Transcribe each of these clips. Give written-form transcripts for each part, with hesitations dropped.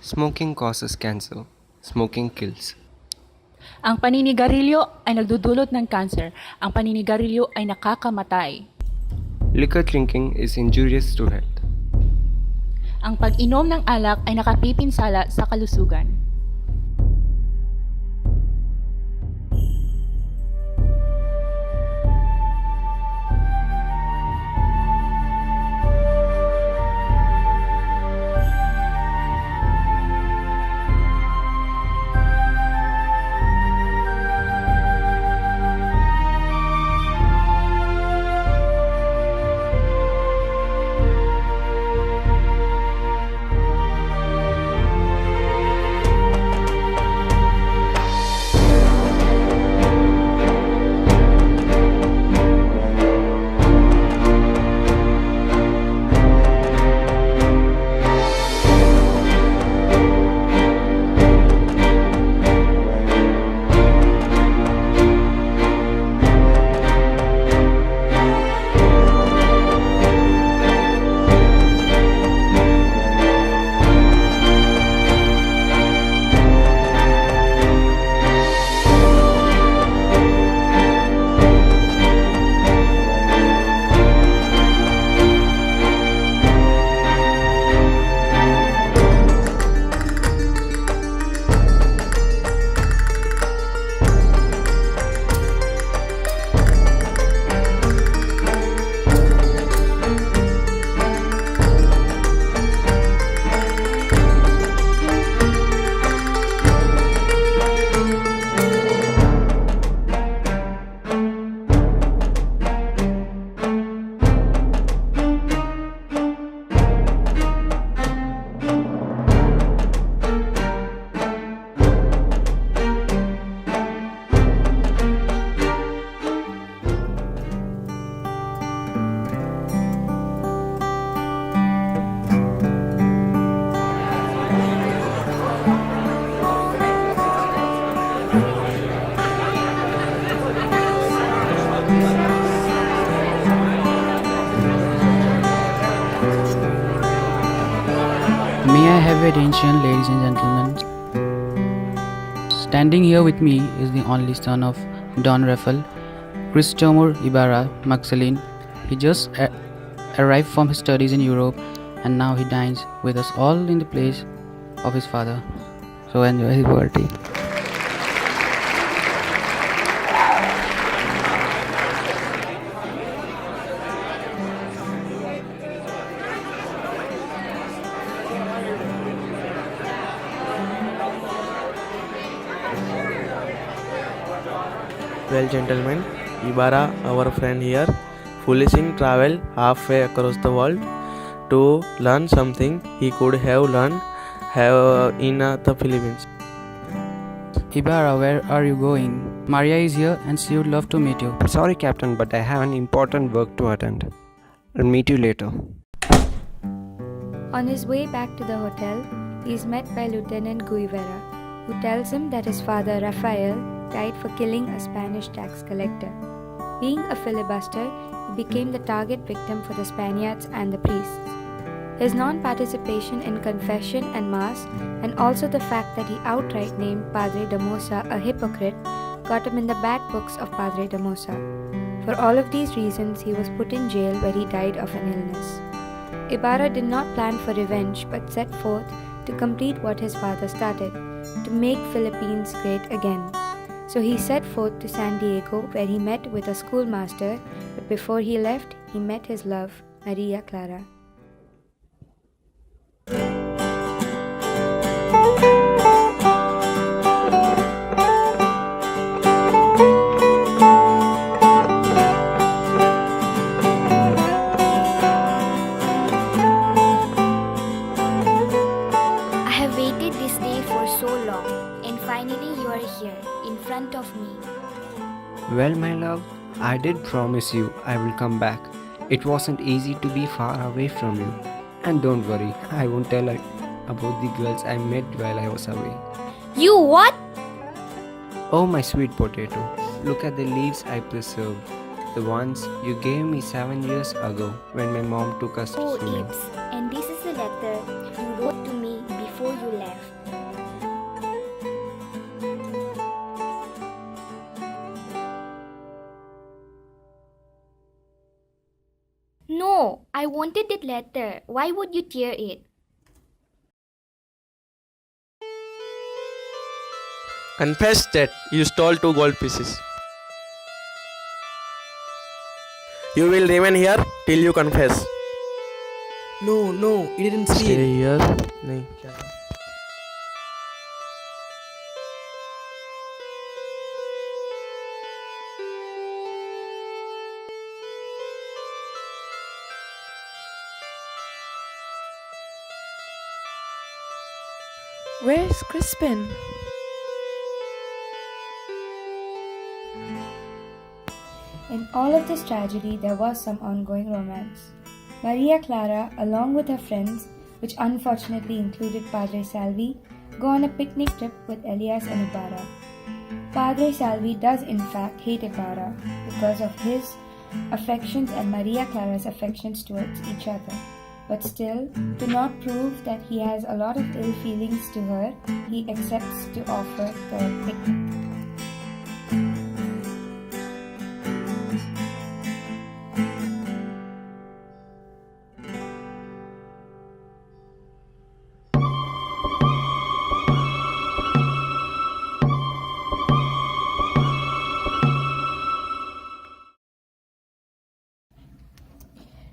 Smoking causes cancer. Smoking kills. Ang paninigarilyo ay nagdudulot ng kanser. Ang paninigarilyo ay nakakamatay. Liquor drinking is injurious to health. Ang pag-inom ng alak ay nakapipinsala sa kalusugan. May I have your attention, ladies and gentlemen? Standing here with me is the only son of Don Rafael, Christomor Ibarra Maxeline. He just arrived from his studies in Europe and now he dines with us all in the place of his father. So enjoy the party. Well, gentlemen, Ibarra, our friend here, foolishing travel halfway across the world to learn something he could have learned in the Philippines. Ibarra, where are you going? Maria is here and she would love to meet you. Sorry, Captain, but I have an important work to attend. I'll meet you later. On his way back to the hotel, he is met by Lieutenant Guevara, who tells him that his father Rafael died for killing a Spanish tax collector. Being a filibuster, he became the target victim for the Spaniards and the priests. His non-participation in confession and mass, and also the fact that he outright named Padre Damosa a hypocrite, got him in the bad books of Padre Damosa. For all of these reasons, he was put in jail where he died of an illness. Ibarra did not plan for revenge but set forth to complete what his father started, to make Philippines great again. So he set forth to San Diego where he met with a schoolmaster, but before he left, he met his love, Maria Clara. I have waited this day for so long, and finally you are here, in front of me. Well, my love, I did promise you I will come back. It wasn't easy to be far away from you. And don't worry, I won't tell about the girls I met while I was away. You what? Oh, my sweet potato, look at the leaves I preserved. The ones you gave me 7 years ago when my mom took us to Oh, swimming. Ibs, and this is a letter you wrote to me before you left. I wanted that letter. Why would you tear it? Confess that you stole 2 gold pieces. You will remain here till you confess. No, he didn't steal. Stay here. नहीं क्या Where's Crispin? In all of this tragedy, there was some ongoing romance. Maria Clara, along with her friends, which unfortunately included Padre Salvi, go on a picnic trip with Elias and Ibarra. Padre Salvi does in fact hate Ibarra because of his affections and Maria Clara's affections towards each other. But still, to not prove that he has a lot of ill feelings to her, he accepts to offer the picnic.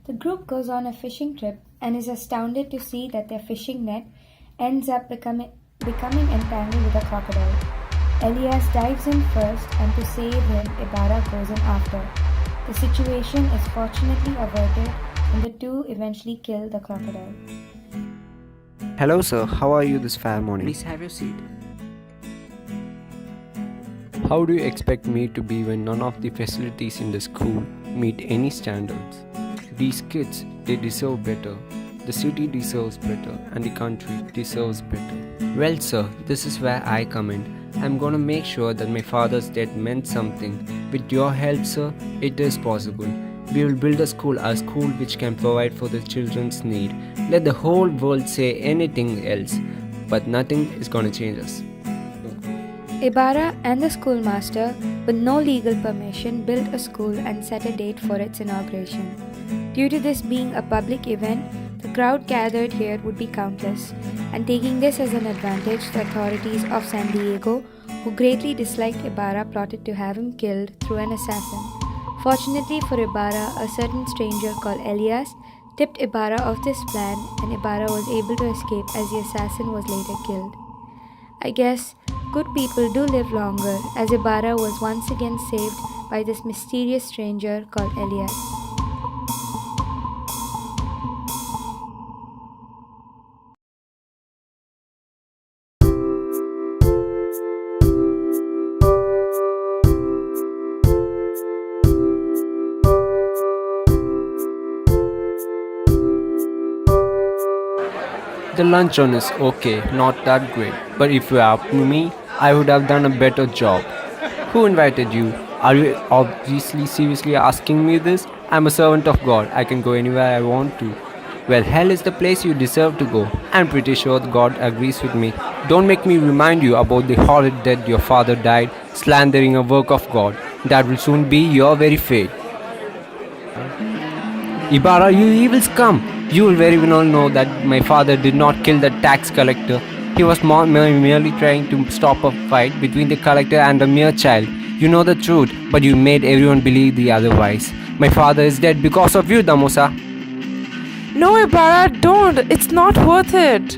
The group goes on a fishing trip and is astounded to see that their fishing net ends up becoming entangled with a crocodile. Elias dives in first, and to save him, Ibarra goes in after. The situation is fortunately averted, and the two eventually kill the crocodile. Hello, sir. How are you this fair morning? Please have your seat. How do you expect me to be when none of the facilities in the school meet any standards? These kids, they deserve better. The city deserves better, and the country deserves better. Well, sir, this is where I come in. I'm gonna make sure that my father's death meant something. With your help, sir, it is possible. We will build a school which can provide for the children's need. Let the whole world say anything else, but nothing is gonna change us. Ibarra and the schoolmaster, with no legal permission, built a school and set a date for its inauguration. Due to this being a public event, the crowd gathered here would be countless, and taking this as an advantage, the authorities of San Diego, who greatly disliked Ibarra, plotted to have him killed through an assassin. Fortunately for Ibarra, a certain stranger called Elias tipped Ibarra of this plan, and Ibarra was able to escape as the assassin was later killed. I guess good people do live longer, as Ibarra was once again saved by this mysterious stranger called Elias. The luncheon is okay, not that great, but if you ask me, I would have done a better job. Who invited you? Are you obviously seriously asking me this? I'm a servant of God. I can go anywhere I want to. Well, hell is the place you deserve to go. I'm pretty sure God agrees with me. Don't make me remind you about the horrid death your father died, slandering a work of God. That will soon be your very fate. Ibarra, you evil scum! You will very well know that my father did not kill the tax collector. He was merely trying to stop a fight between the collector and a mere child. You know the truth, but you made everyone believe the otherwise. My father is dead because of you, Damosa. No, Ibarra, don't. It's not worth it.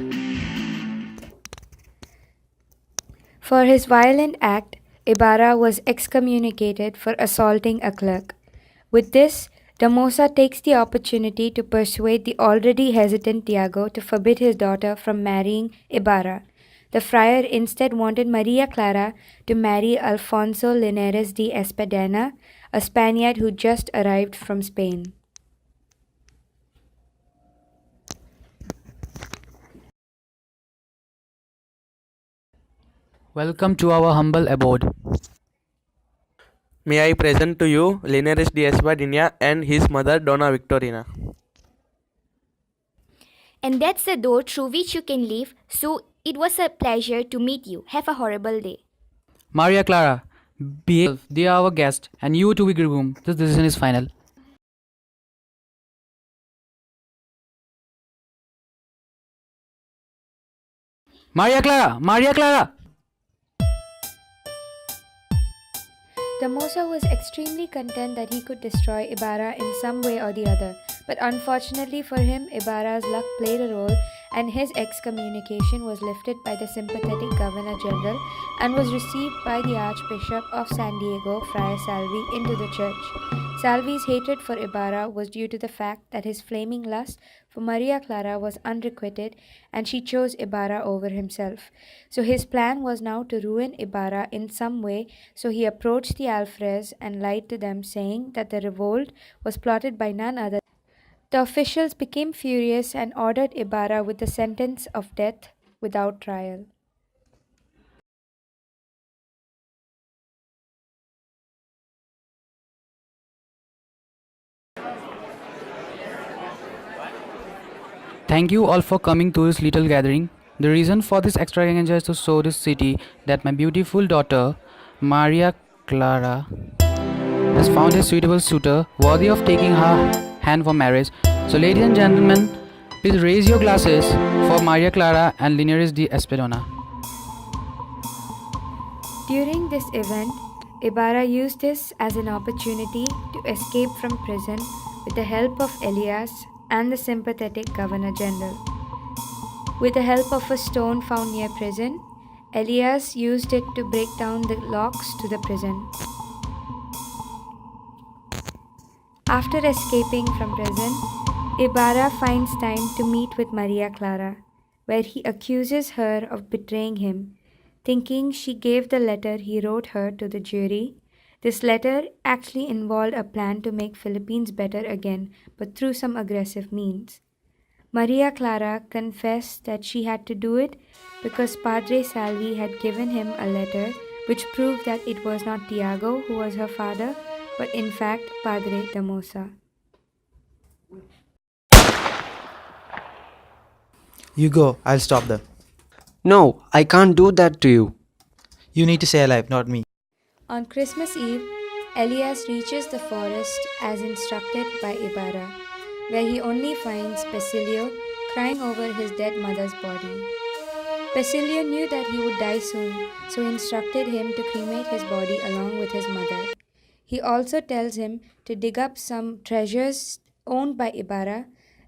For his violent act, Ibarra was excommunicated for assaulting a clerk. With this, Damosa takes the opportunity to persuade the already hesitant Tiago to forbid his daughter from marrying Ibarra. The friar instead wanted Maria Clara to marry Alfonso Linares de Espadena, a Spaniard who just arrived from Spain. Welcome to our humble abode. May I present to you Linares de Espadina and his mother Donna Victorina. And that's the door through which you can leave, so it was a pleasure to meet you. Have a horrible day. Maria Clara, behave. They are our guests, and you to be groom. This decision is final. Maria Clara! Maria Clara! Damosa was extremely content that he could destroy Ibarra in some way or the other, but unfortunately for him, Ibarra's luck played a role and his excommunication was lifted by the sympathetic Governor General and was received by the Archbishop of San Diego, Friar Salvi, into the church. Salvi's hatred for Ibarra was due to the fact that his flaming lust for Maria Clara was unrequited and she chose Ibarra over himself. So his plan was now to ruin Ibarra in some way, so he approached the alferez and lied to them, saying that the revolt was plotted by none other. The officials became furious and ordered Ibarra with the sentence of death without trial. Thank you all for coming to this little gathering. The reason for this extravaganza is to show this city that my beautiful daughter, Maria Clara, has found a suitable suitor worthy of taking her hand for marriage. So, ladies and gentlemen, please raise your glasses for Maria Clara and Linares de Espedona. During this event, Ibarra used this as an opportunity to escape from prison with the help of Elias and the sympathetic Governor General. With the help of a stone found near prison, Elias used it to break down the locks to the prison. After escaping from prison, Ibarra finds time to meet with Maria Clara, where he accuses her of betraying him, thinking she gave the letter he wrote her to the jury. This letter actually involved a plan to make Philippines better again, but through some aggressive means. Maria Clara confessed that she had to do it because Padre Salvi had given him a letter which proved that it was not Tiago who was her father, but in fact Padre Damosa. You go, I'll stop them. No, I can't do that to you. You need to stay alive, not me. On Christmas Eve, Elias reaches the forest as instructed by Ibarra, where he only finds Basilio crying over his dead mother's body. Basilio knew that he would die soon, so he instructed him to cremate his body along with his mother. He also tells him to dig up some treasures owned by Ibarra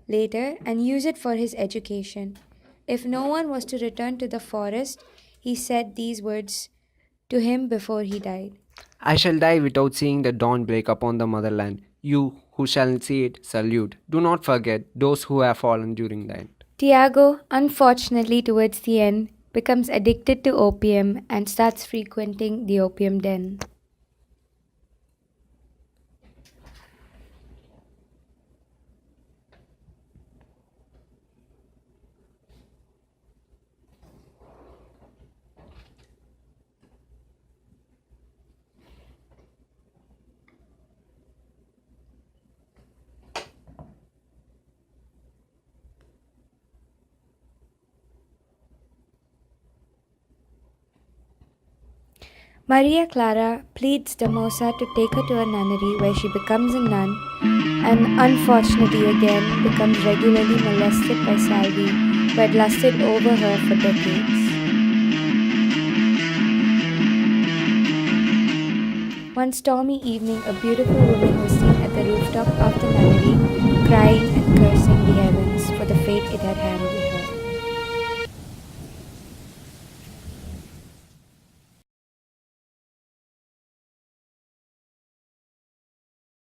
later and use it for his education. If no one was to return to the forest, he said these words to him before he died. I shall die without seeing the dawn break upon the motherland. You who shall see it, salute. Do not forget those who have fallen during the end. Tiago, unfortunately towards the end, becomes addicted to opium and starts frequenting the opium den. Maria Clara pleads Damosa to take her to a nunnery where she becomes a nun and unfortunately again becomes regularly molested by Salvi, who had lusted over her for decades. One stormy evening, a beautiful woman was seen at the rooftop of the nunnery, crying and cursing the heavens for the fate it had handed her.